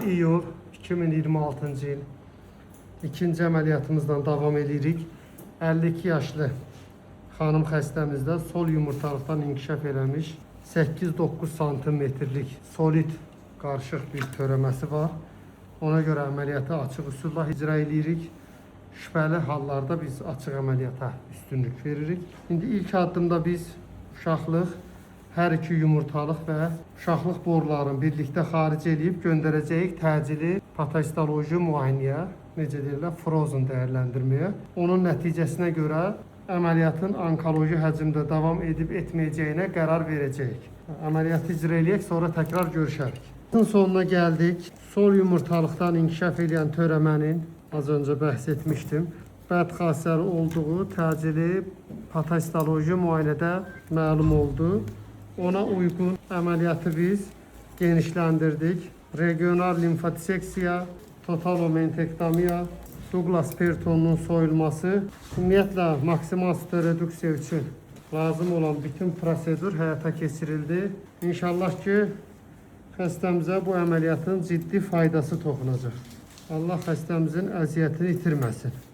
İyul 2026-cı il ikinci əməliyyatımızdan davam edirik. 52 yaşlı xanım xəstəmizdə sol yumurtalıqdan inkişaf eləmiş 8-9 santimetrlik solid qarışıq bir törəməsi var. Ona görə əməliyyatı açıq üsulla icra edirik. Şübhəli hallarda biz açıq əməliyyata üstünlük veririk. İndi ilk addımda biz uşaqlıq, hər iki yumurtalıq və uşaqlıq borularını birlikdə xaric edib göndərəcəyik təcili patolojik müayinəyə, necə deyirlər, frozen dəyərləndirməyə. Onun nəticəsinə görə əməliyyatın onkoloji həcmdə davam edib etməyəcəyinə qərar verəcəyik. Əməliyyatı icra edək, sonra təkrar görüşərik. Sonuna gəldik. Sol yumurtalıqdan inkişaf edən törəmənin az öncə bəhs etmişdim. Bədxassəli olduğu təcili patoloji müayinədə məlum oldu. Ona uyğun əməliyyatı biz genişləndirdik. Regional limfodiseksiya, totalomentektomiya, Douglas Pertonun soyulması, ümumiyyətlə maksimal stereoduksiya üçün lazım olan bütün prosedur həyata keçirildi. İnşallah ki, xəstəmizə bu əməliyyatın ciddi faydası toxunacaq. Allah xəstəmizin əziyyətini itirməsin.